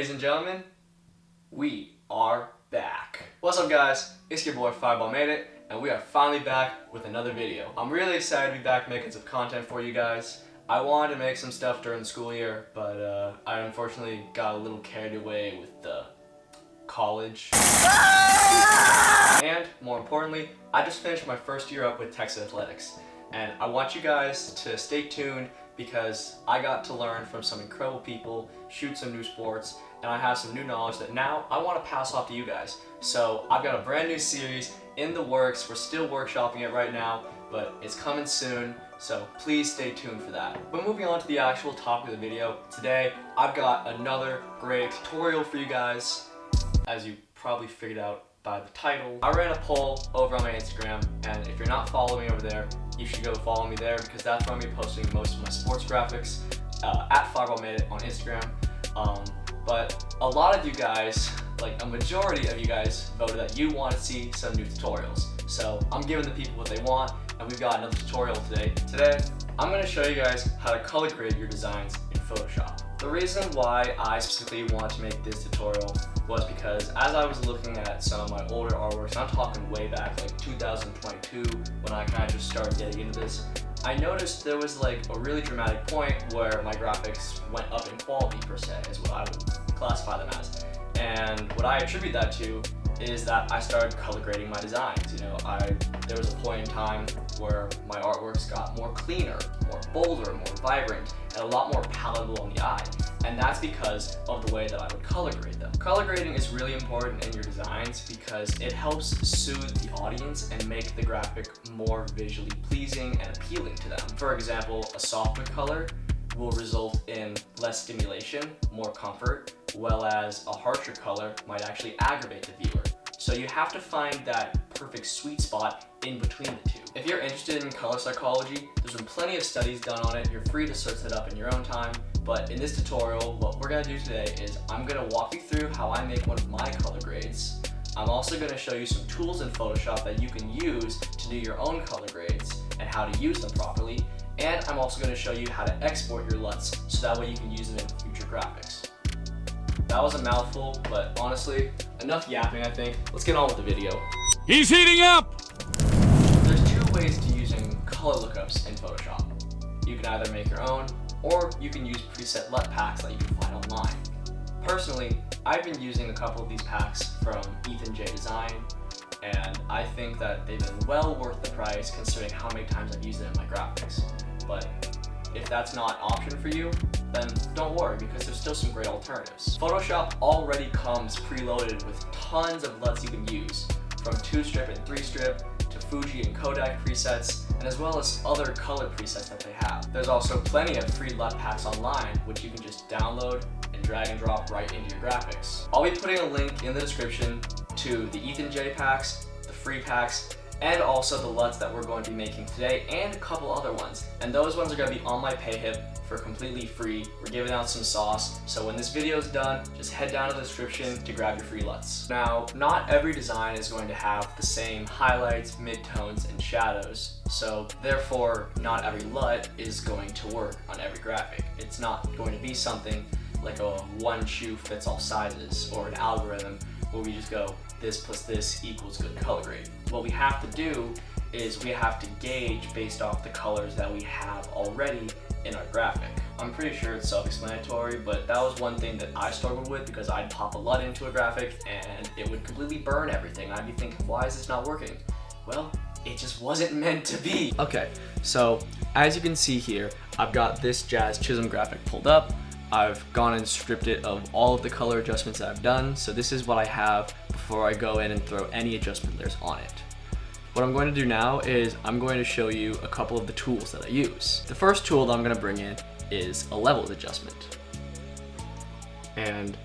Ladies and gentlemen, we are back. What's up guys, it's your boy Fireball Made It, and we are finally back with another video. I'm really excited to be back making some content for you guys. I wanted to make some stuff during the school year, but I unfortunately got a little carried away with the college. And more importantly, I just finished my first year up with Texas Athletics. And I want you guys to stay tuned because I got to learn from some incredible people, shoot some new sports, and I have some new knowledge that now I want to pass off to you guys. So I've got a brand new series in the works. We're still workshopping it right now, but it's coming soon, so please stay tuned for that. But moving on to the actual topic of the video, today I've got another great tutorial for you guys. As you probably figured out by the title, I ran a poll over on my Instagram, and if you're not following me over there, you should go follow me there because that's where I'm going to be posting most of my sports graphics at Fireball Made It on Instagram. But a lot of you guys, like a majority of you guys, voted that you want to see some new tutorials. So I'm giving the people what they want, and we've got another tutorial today. Today, I'm going to show you guys how to color grade your designs in Photoshop. The reason why I specifically wanted to make this tutorial was because as I was looking at some of my older artworks, and I'm talking way back, like 2022, when I kind of just started getting into this, I noticed there was like a really dramatic point where my graphics went up in quality per se, is what I would classify them as. And what I attribute that to is that I started color grading my designs. You know, there was a point in time where my artworks got more cleaner, more bolder, more vibrant, and a lot more palatable on the eye. And that's because of the way that I would color grade them. Color grading is really important in your designs because it helps soothe the audience and make the graphic more visually pleasing and appealing to them. For example, a softer color will result in less stimulation, more comfort, whereas a harsher color might actually aggravate the viewer. So you have to find that perfect sweet spot in between the two. If you're interested in color psychology, there's been plenty of studies done on it. You're free to search that up in your own time. But in this tutorial, what we're gonna do today is I'm gonna walk you through how I make one of my color grades. I'm also gonna show you some tools in Photoshop that you can use to do your own color grades and how to use them properly. And I'm also gonna show you how to export your LUTs so that way you can use them in future graphics. That was a mouthful, but honestly, enough yapping I think. Let's get on with the video. He's heating up! There's two ways to using color lookups in Photoshop. You can either make your own, or you can use preset LUT packs that you can find online. Personally, I've been using a couple of these packs from Ethan J Design, and I think that they've been well worth the price considering how many times I've used it in my graphics. But if that's not an option for you, then don't worry because there's still some great alternatives. Photoshop already comes preloaded with tons of LUTs you can use, from 2-strip and 3-strip to Fuji and Kodak presets, and as well as other color presets that they have. There's also plenty of free LUT packs online which you can just download and drag and drop right into your graphics. I'll be putting a link in the description to the Ethan J packs, the free packs, and also the LUTs that we're going to be making today and a couple other ones. And those ones are going to be on my PayHip for completely free. We're giving out some sauce, so when this video is done, just head down to the description to grab your free LUTs. Now, not every design is going to have the same highlights, midtones, and shadows, so therefore not every LUT is going to work on every graphic. It's not going to be something like a one shoe fits all sizes or an algorithm where we just go this plus this equals good color grade. What we have to do is we have to gauge based off the colors that we have already in our graphic. I'm pretty sure it's self-explanatory, but that was one thing that I struggled with because I'd pop a LUT into a graphic and it would completely burn everything. I'd be thinking, why is this not working? Well, it just wasn't meant to be. Okay, so as you can see here, I've got this Jazz Chisholm graphic pulled up. I've gone and stripped it of all of the color adjustments that I've done, so this is what I have before I go in and throw any adjustment layers on it. What I'm going to do now is I'm going to show you a couple of the tools that I use. The first tool that I'm going to bring in is a levels adjustment. And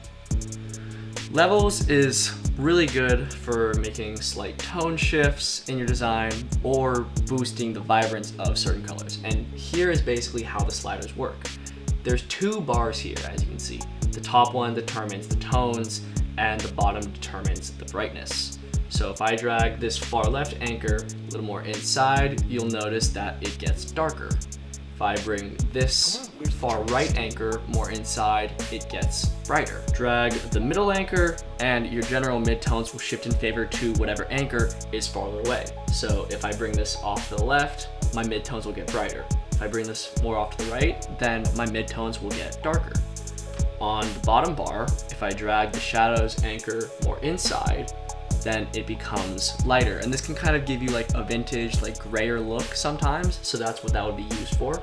levels is really good for making slight tone shifts in your design or boosting the vibrance of certain colors. And here is basically how the sliders work. There's two bars here, as you can see. The top one determines the tones, and the bottom determines the brightness. So if I drag this far left anchor a little more inside, you'll notice that it gets darker. If I bring this far right anchor more inside, it gets brighter. Drag the middle anchor and your general midtones will shift in favor to whatever anchor is farther away. So if I bring this off to the left, my midtones will get brighter. If I bring this more off to the right, then my midtones will get darker. On the bottom bar, if I drag the shadows anchor more inside, then it becomes lighter. And this can kind of give you like a vintage, like grayer look sometimes. So that's what that would be used for.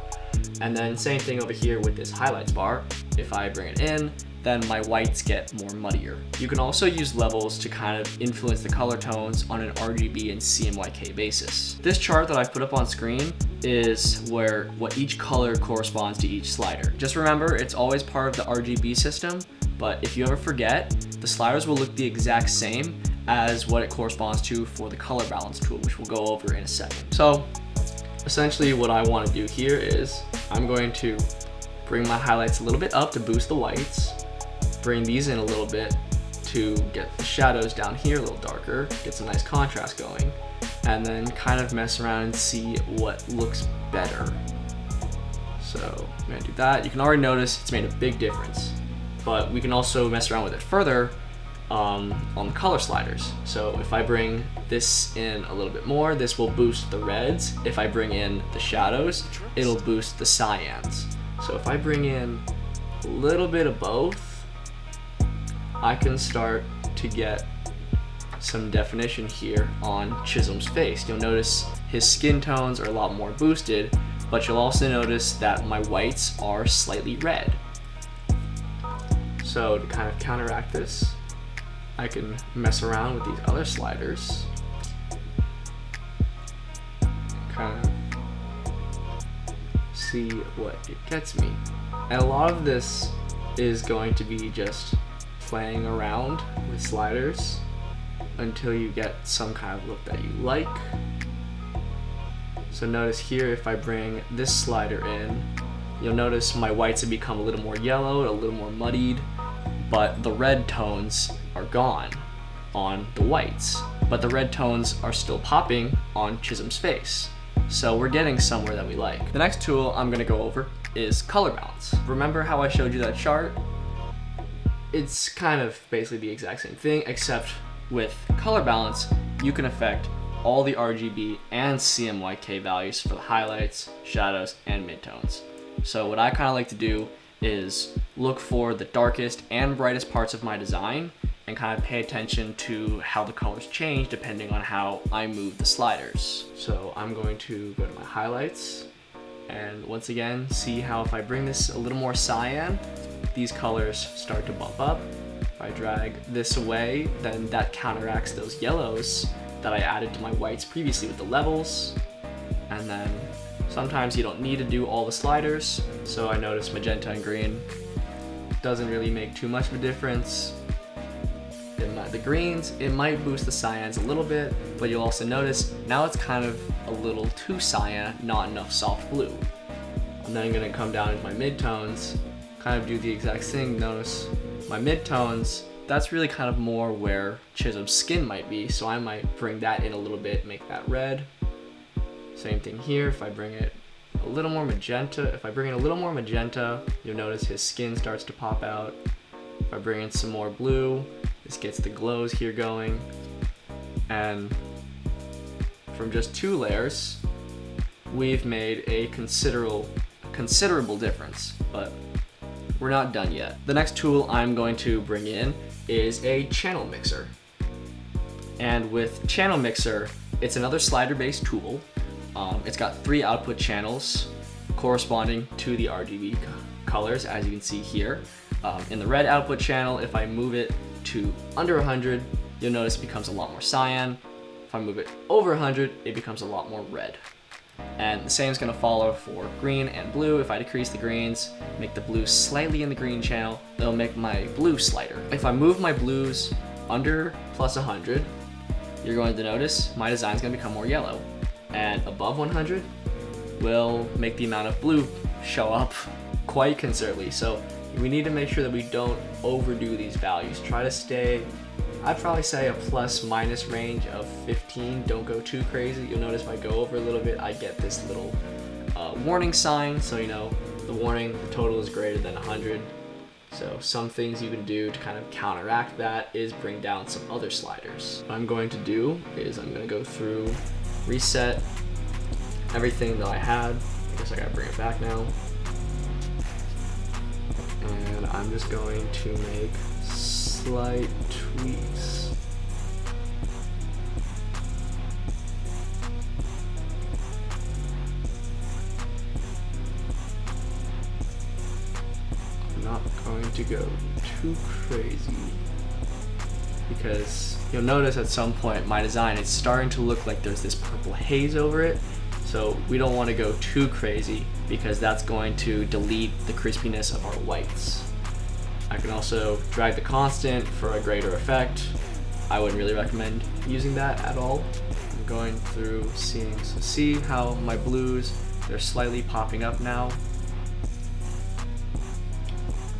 And then same thing over here with this highlights bar. If I bring it in, then my whites get more muddier. You can also use levels to kind of influence the color tones on an RGB and CMYK basis. This chart that I've put up on screen is what each color corresponds to each slider. Just remember, it's always part of the RGB system, but if you ever forget, the sliders will look the exact same as what it corresponds to for the color balance tool, which we'll go over in a second. So essentially what I want to do here is I'm going to bring my highlights a little bit up to boost the whites, bring these in a little bit to get the shadows down here a little darker, get some nice contrast going, and then kind of mess around and see what looks better. So I'm gonna do that. You can already notice it's made a big difference, but we can also mess around with it further on the color sliders. So if I bring this in a little bit more, this will boost the reds. If I bring in the shadows, it'll boost the cyans. So if I bring in a little bit of both, I can start to get some definition here on Chisholm's face. You'll notice his skin tones are a lot more boosted, but you'll also notice that my whites are slightly red. So to kind of counteract this, I can mess around with these other sliders, kind of see what it gets me. And a lot of this is going to be just playing around with sliders until you get some kind of look that you like. So notice here, if I bring this slider in, you'll notice my whites have become a little more yellow, a little more muddied, but the red tones are gone on the whites, but the red tones are still popping on Chisholm's face. So we're getting somewhere that we like. The next tool I'm gonna go over is color balance. Remember how I showed you that chart? It's kind of basically the exact same thing, except with color balance, you can affect all the RGB and CMYK values for the highlights, shadows, and midtones. So what I kind of like to do is look for the darkest and brightest parts of my design and kind of pay attention to how the colors change depending on how I move the sliders. So I'm going to go to my highlights and once again see how if I bring this a little more cyan, these colors start to bump up. If I drag this away, then that counteracts those yellows that I added to my whites previously with the levels. And then sometimes you don't need to do all the sliders, so I notice magenta and green doesn't really make too much of a difference. The greens, it might boost the cyans a little bit, but you'll also notice now it's kind of a little too cyan, not enough soft blue. I'm then gonna come down into my midtones, kind of do the exact thing. Notice my midtones, that's really kind of more where Chisholm's skin might be, so I might bring that in a little bit, make that red. Same thing here, if I bring it a little more magenta, you'll notice his skin starts to pop out. If I bring in some more blue, this gets the glows here going. And from just 2 layers, we've made a considerable difference, but we're not done yet. The next tool I'm going to bring in is a channel mixer. And with channel mixer, it's another slider-based tool. It's got 3 output channels corresponding to the RGB colors, as you can see here. In the red output channel, if I move it to under 100, you'll notice it becomes a lot more cyan. If I move it over 100, it becomes a lot more red. And the same is going to follow for green and blue. If I decrease the greens, make the blues slightly in the green channel, it'll make my blue slider. If I move my blues under plus 100, you're going to notice my design is going to become more yellow. And above 100 will make the amount of blue show up quite considerably. So we need to make sure that we don't overdo these values. Try to stay I'd probably say a plus minus range of 15. Don't go too crazy. You'll notice if I go over a little bit, I get this little warning sign. So you know, the warning, the total is greater than 100. So some things you can do to kind of counteract that is bring down some other sliders. What I'm going to do is I'm going to go through, reset everything that I had. I guess I gotta bring it back now. And I'm just going to make slight tweaks. I'm not going to go too crazy because you'll notice at some point my design is starting to look like there's this purple haze over it. So we don't want to go too crazy because that's going to delete the crispiness of our whites. I can also drag the constant for a greater effect. I wouldn't really recommend using that at all. I'm going through seeing, so see how my blues, they're slightly popping up now,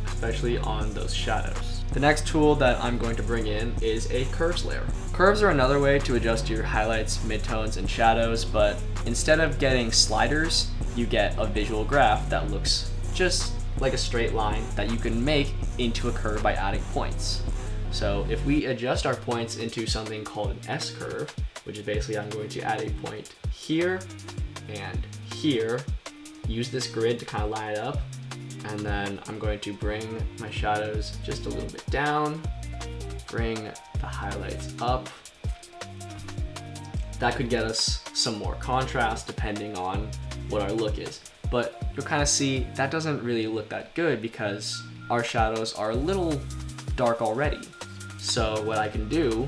especially on those shadows. The next tool that I'm going to bring in is a curves layer. Curves are another way to adjust your highlights, midtones, and shadows, but instead of getting sliders, you get a visual graph that looks just like a straight line that you can make into a curve by adding points. So if we adjust our points into something called an S curve, which is basically I'm going to add a point here and here, use this grid to kind of line it up, and then I'm going to bring my shadows just a little bit down, bring the highlights up. That could get us some more contrast depending on what our look is. But you'll kind of see that doesn't really look that good because our shadows are a little dark already. So what I can do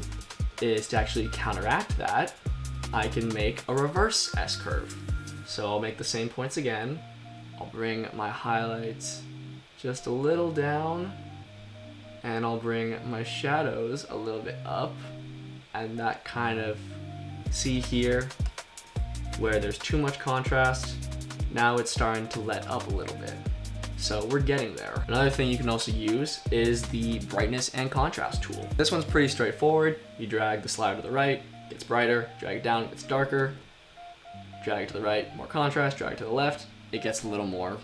is to actually counteract that, I can make a reverse S curve. So I'll make the same points again. I'll bring my highlights just a little down, and I'll bring my shadows a little bit up, and that kind of, see here where there's too much contrast, now it's starting to let up a little bit. So we're getting there. Another thing you can also use is the brightness and contrast tool. This one's pretty straightforward. You drag the slider to the right, it gets brighter, drag it down, it gets darker, drag it to the right, more contrast, drag it to the left, it gets a little more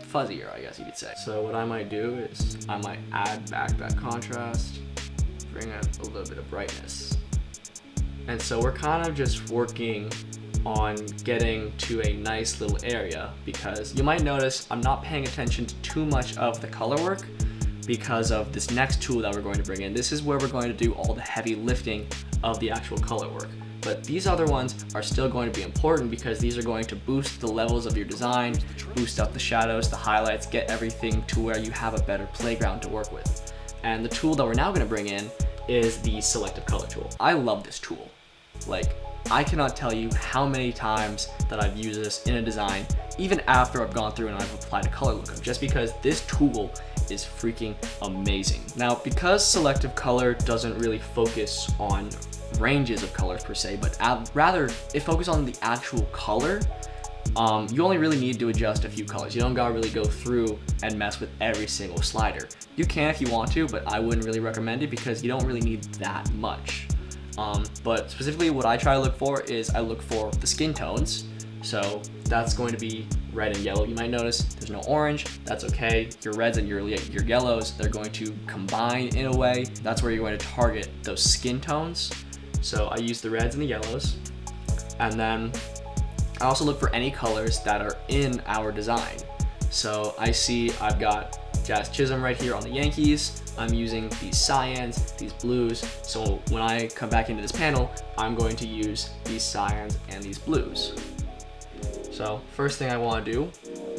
fuzzier, I guess you could say. So what I might do is I might add back that contrast, bring out a little bit of brightness. And so we're kind of just working on getting to a nice little area, because you might notice I'm not paying attention to too much of the color work because of this next tool that we're going to bring in. This is where we're going to do all the heavy lifting of the actual color work. But these other ones are still going to be important because these are going to boost the levels of your design, boost up the shadows, the highlights, get everything to where you have a better playground to work with. And the tool that we're now going to bring in is the selective color tool. I love this tool. Like, I cannot tell you how many times that I've used this in a design, even after I've gone through and I've applied a color lookup, just because this tool is freaking amazing. Now, because selective color doesn't really focus on ranges of colors per se, but rather it focuses on the actual color, you only really need to adjust a few colors. You don't gotta really go through and mess with every single slider. You can if you want to, but I wouldn't really recommend it because you don't really need that much. But specifically what I try to look for is I look for the skin tones. So that's going to be red and yellow. You might notice there's no orange. That's okay. Your reds and your yellows, they're going to combine in a way. That's where you're going to target those skin tones. So I use the reds and the yellows. And then I also look for any colors that are in our design. So I see I've got Jazz Chisholm right here on the Yankees. I'm using these cyans, these blues. So when I come back into this panel, I'm going to use these cyans and these blues. So first thing I want to do,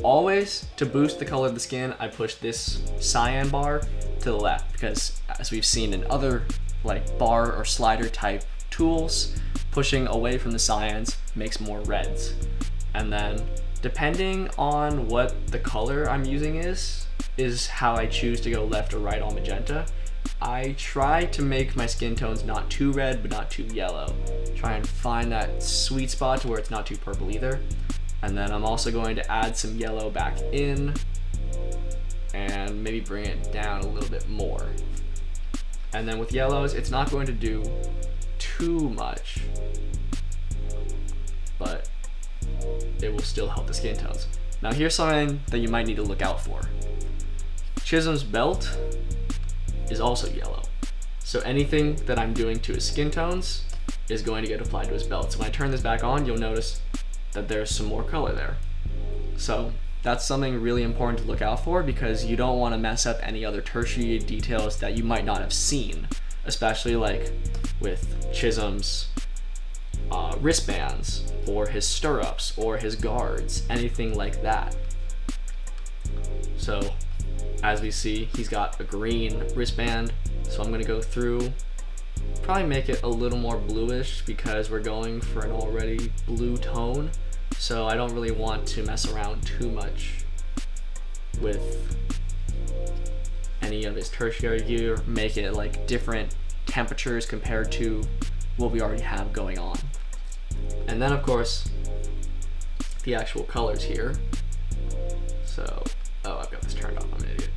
always to boost the color of the skin, I push this cyan bar to the left, because as we've seen in other like bar or slider type tools, pushing away from the cyans makes more reds. And then depending on what the color I'm using is how I choose to go left or right on magenta. I try to make my skin tones not too red but not too yellow. Try and find that sweet spot to where it's not too purple either. And then I'm also going to add some yellow back in and maybe bring it down a little bit more. And then with yellows, it's not going to do too much, but it will still help the skin tones. Now here's something that you might need to look out for. Chisholm's belt is also yellow. So anything that I'm doing to his skin tones is going to get applied to his belt. So when I turn this back on, you'll notice that there's some more color there. So that's something really important to look out for, because you don't want to mess up any other tertiary details that you might not have seen, especially like with Chisholm's wristbands, or his stirrups, or his guards, anything like that. So as we see, he's got a green wristband, so I'm going to go through, probably make it a little more bluish because we're going for an already blue tone. So I don't really want to mess around too much with any of his tertiary gear, make it like different temperatures compared to what we already have going on. And then of course, the actual colors here. So, oh, I've got this turned off, I'm an idiot.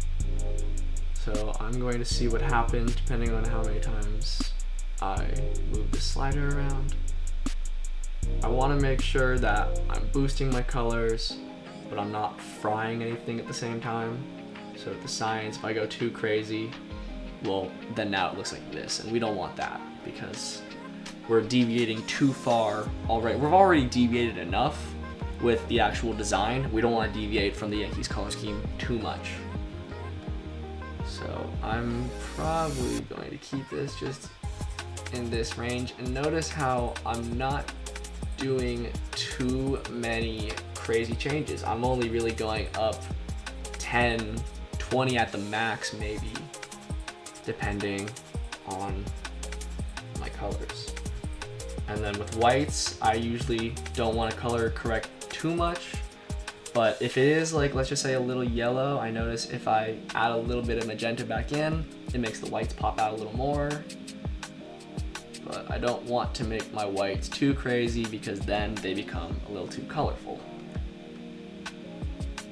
So I'm going to see what happens depending on how many times I move the slider around. I want to make sure that I'm boosting my colors, but I'm not frying anything at the same time. So with the science, if I go too crazy, well, then now it looks like this, and we don't want that because we're deviating too far already. We've already deviated enough with the actual design. We don't want to deviate from the Yankees color scheme too much. So I'm probably going to keep this just in this range, and notice how I'm not doing too many crazy changes. I'm only really going up 10, 20 at the max maybe, depending on my colors. And then with whites, I usually don't want to color correct too much, but if it is like, let's just say a little yellow, I notice if I add a little bit of magenta back in, it makes the whites pop out a little more. But I don't want to make my whites too crazy because then they become a little too colorful.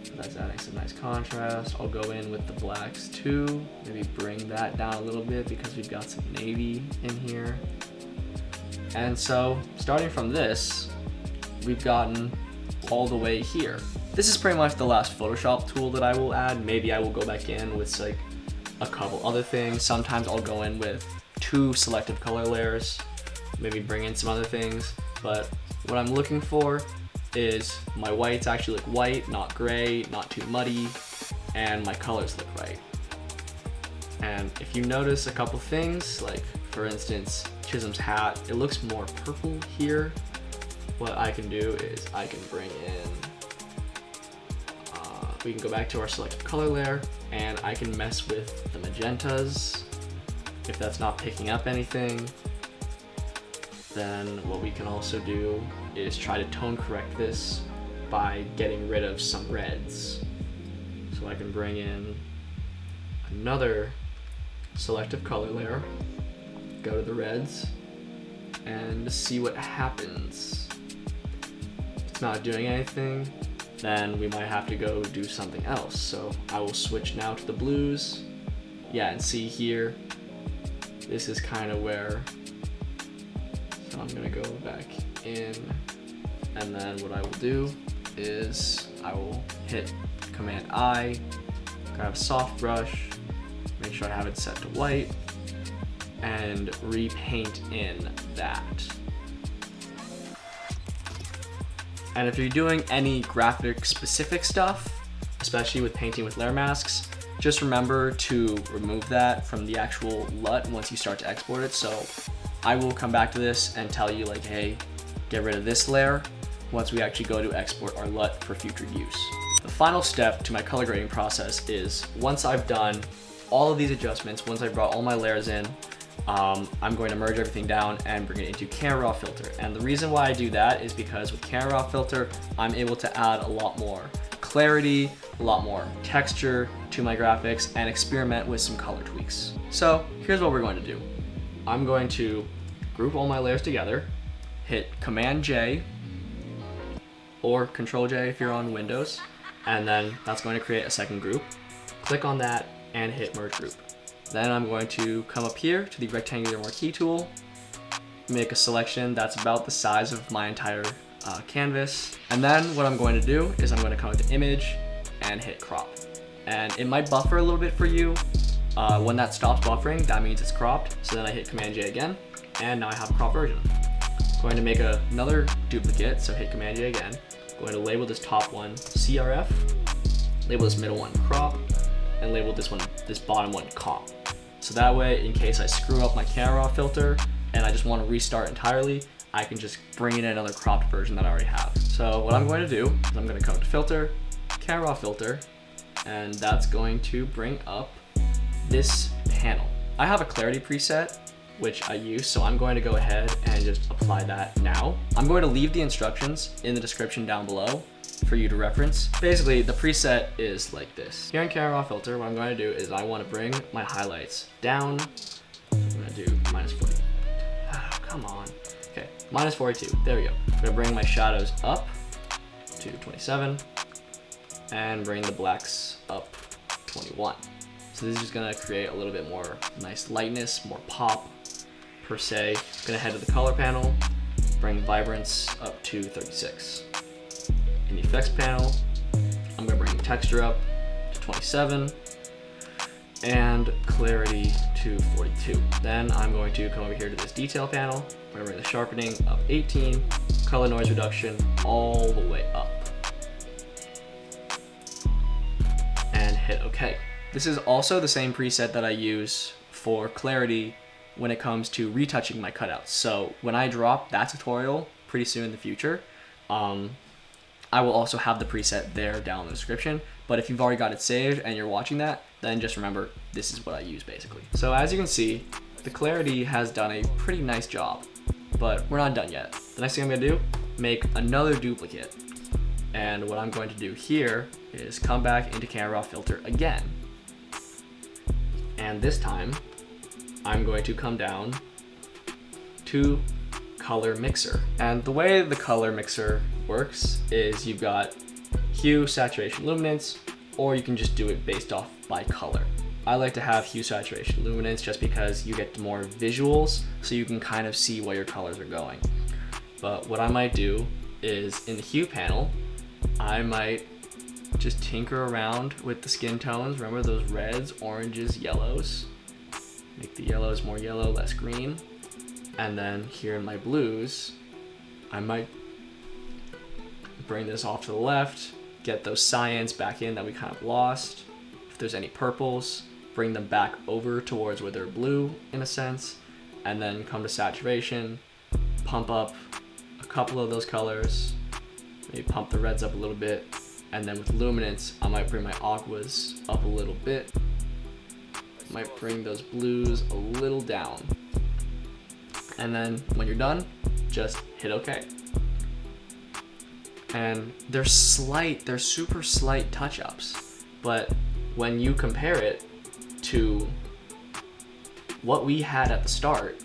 So that's adding some nice contrast. I'll go in with the blacks too, maybe bring that down a little bit because we've got some navy in here. And so starting from this, we've gotten all the way here. This is pretty much the last Photoshop tool that I will add. Maybe I will go back in with like a couple other things. Sometimes I'll go in with 2 selective color layers, maybe bring in some other things, but what I'm looking for is my whites actually look white, not gray, not too muddy, and my colors look right. And if you notice a couple things, like for instance, Chisholm's hat, it looks more purple here. What I can do is I can bring in, we can go back to our selective color layer, and I can mess with the magentas. If that's not picking up anything, then what we can also do is try to tone correct this by getting rid of some reds. So I can bring in another selective color layer, go to the reds, and see what happens. If it's not doing anything, then we might have to go do something else. So I will switch now to the blues. Yeah, and see here, this is kind of where, so I'm gonna go back in, and then what I will do is I will hit Command I, grab a soft brush, make sure I have it set to white, and repaint in that. And if you're doing any graphic specific stuff, especially with painting with layer masks, just remember to remove that from the actual LUT once you start to export it. So I will come back to this and tell you like, hey, get rid of this layer once we actually go to export our LUT for future use. The final step to my color grading process is once I've done all of these adjustments, once I've brought all my layers in, I'm going to merge everything down and bring it into Camera Raw filter. And the reason why I do that is because with Camera Raw filter, I'm able to add a lot more clarity, a lot more texture to my graphics, and experiment with some color tweaks. So here's what we're going to do. I'm going to group all my layers together, hit Command J or Control J if you're on Windows, and then that's going to create a second group. Click on that and hit Merge Group. Then I'm going to come up here to the rectangular marquee tool, make a selection that's about the size of my entire canvas. And then what I'm going to do is I'm going to come to image and hit crop. And it might buffer a little bit for you. When that stops buffering, that means it's cropped. So then I hit Command J again, and now I have a crop version. I'm going to make another duplicate, so hit Command J again. I'm going to label this top one CRF, label this middle one crop, and label this bottom one comp. So that way, in case I screw up my camera raw filter and I just want to restart entirely, I can just bring in another cropped version that I already have. So what I'm going to do is I'm going to come to filter, camera raw filter, and that's going to bring up this panel. I have a clarity preset which I use, so I'm going to go ahead and just apply that now. I'm going to leave the instructions in the description down below for you to reference. Basically, the preset is like this. Here in camera raw filter, what I'm going to do is I want to bring my highlights down. I'm going to do -40. Oh, come on. Okay, -42. There we go. I'm going to bring my shadows up to 27 and bring the blacks up 21. So this is just gonna create a little bit more nice lightness, more pop per se. I'm gonna head to the color panel, bring vibrance up to 36. In the effects panel, I'm gonna bring texture up to 27 and clarity to 42. Then I'm going to come over here to this detail panel. I'm gonna bring the sharpening up 18, color noise reduction all the way up. And hit OK. This is also the same preset that I use for clarity when it comes to retouching my cutouts. So when I drop that tutorial pretty soon in the future, I will also have the preset there down in the description. But if you've already got it saved and you're watching that, then just remember this is what I use basically. So as you can see, the clarity has done a pretty nice job, but we're not done yet. The next thing I'm gonna do, make another duplicate. And what I'm going to do here is come back into camera raw filter again. And this time, I'm going to come down to color mixer. And the way the color mixer works is you've got hue, saturation, luminance, or you can just do it based off by color. I like to have hue, saturation, luminance just because you get more visuals, so you can kind of see where your colors are going. But what I might do is in the hue panel, I might just tinker around with the skin tones. Remember those reds, oranges, yellows. Make the yellows more yellow, less green. And then here in my blues, I might bring this off to the left, get those cyans back in that we kind of lost. If there's any purples, bring them back over towards where they're blue in a sense, and then come to saturation, pump up a couple of those colors, maybe pump the reds up a little bit, and then with luminance, I might bring my aquas up a little bit. Might bring those blues a little down. And then when you're done, just hit OK. And they're super slight touch-ups, but when you compare it to what we had at the start,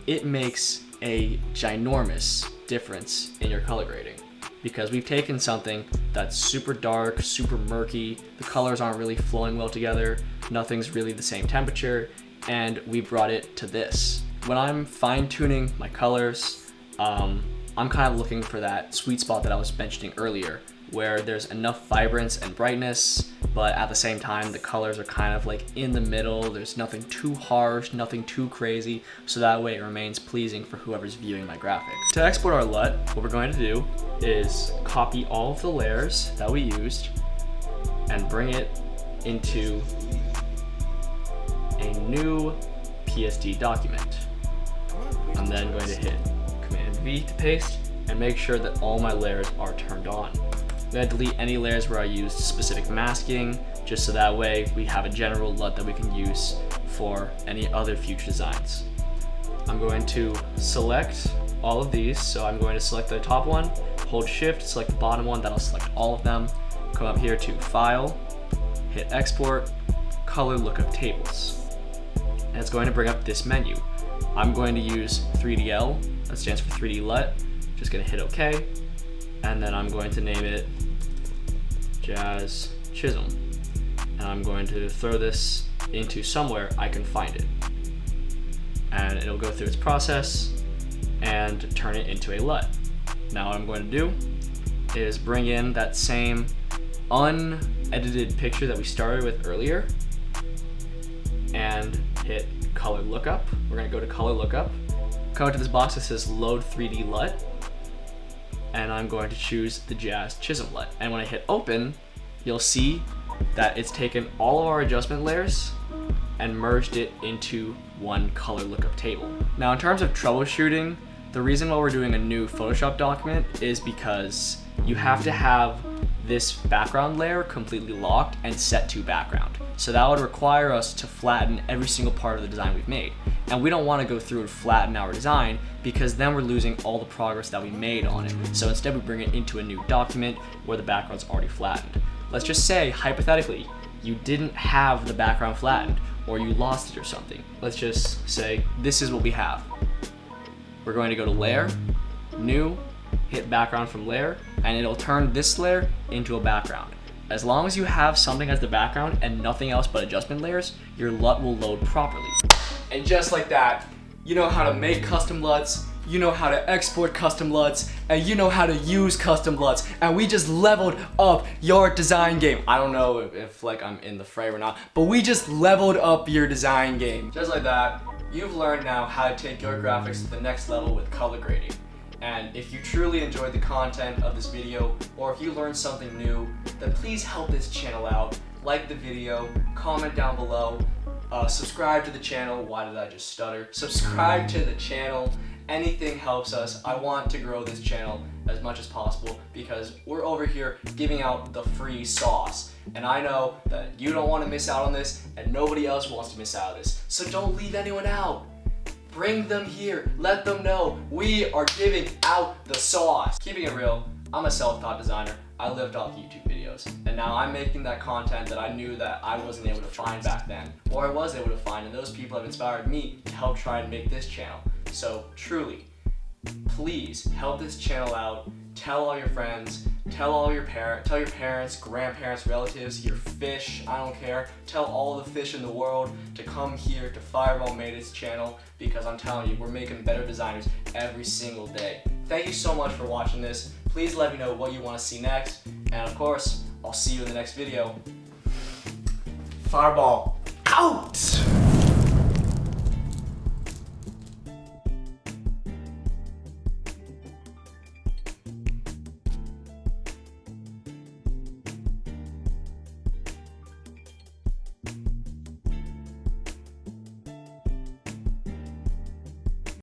it makes a ginormous difference in your color grading. Because we've taken something that's super dark, super murky, the colors aren't really flowing well together, nothing's really the same temperature, and we brought it to this. When I'm fine-tuning my colors, I'm kind of looking for that sweet spot that I was mentioning earlier, where there's enough vibrance and brightness, but at the same time, the colors are kind of like in the middle. There's nothing too harsh, nothing too crazy, so that way it remains pleasing for whoever's viewing my graphic. To export our LUT, what we're going to do is copy all of the layers that we used and bring it into a new PSD document. I'm then going to hit Command V to paste and make sure that all my layers are turned on. I'm going to delete any layers where I used specific masking, just so that way we have a general LUT that we can use for any other future designs. I'm going to select all of these, so I'm going to select the top one, hold Shift, select the bottom one, that'll select all of them. Come up here to File, hit Export, Color Lookup Tables. And it's going to bring up this menu. I'm going to use 3DL, that stands for 3D LUT. Just going to hit OK, and then I'm going to name it Jazz Chisholm. And I'm going to throw this into somewhere I can find it. And it'll go through its process and turn it into a LUT. Now what I'm going to do is bring in that same unedited picture that we started with earlier and hit Color Lookup. We're going to go to Color Lookup, come to this box that says Load 3D LUT, and I'm going to choose the Jazz Chisholm LUT. And when I hit open, you'll see that it's taken all of our adjustment layers and merged it into one Color Lookup Table. Now in terms of troubleshooting, the reason why we're doing a new Photoshop document is because you have to have this background layer completely locked and set to background. So that would require us to flatten every single part of the design we've made. And we don't want to go through and flatten our design because then we're losing all the progress that we made on it. So instead we bring it into a new document where the background's already flattened. Let's just say, hypothetically, you didn't have the background flattened or you lost it or something. Let's just say this is what we have. We're going to go to Layer, New, hit Background from Layer, and it'll turn this layer into a background. As long as you have something as the background and nothing else but adjustment layers, your LUT will load properly. And just like that, you know how to make custom LUTs, you know how to export custom LUTs, and you know how to use custom LUTs, and we just leveled up your design game. I don't know if like I'm in the fray or not, but we just leveled up your design game. Just like that, you've learned now how to take your graphics to the next level with color grading. And if you truly enjoyed the content of this video, or if you learned something new, then please help this channel out. Like the video, comment down below, subscribe to the channel. Why did I just stutter? Subscribe to the channel. Anything helps us. I want to grow this channel as much as possible because we're over here giving out the free sauce. And I know that you don't want to miss out on this and nobody else wants to miss out on this. So don't leave anyone out. Bring them here, let them know we are giving out the sauce. Keeping it real, I'm a self-taught designer. I lived off YouTube videos, and now I'm making that content that I knew that I wasn't able to find back then, or I was able to find, and those people have inspired me to help try and make this channel. So truly, please help this channel out. Tell all your friends, tell all your parents, tell your parents, grandparents, relatives, your fish, I don't care. Tell all the fish in the world to come here to Fireball Mate's channel because I'm telling you, we're making better designers every single day. Thank you so much for watching this. Please let me know what you want to see next. And of course, I'll see you in the next video. Fireball out!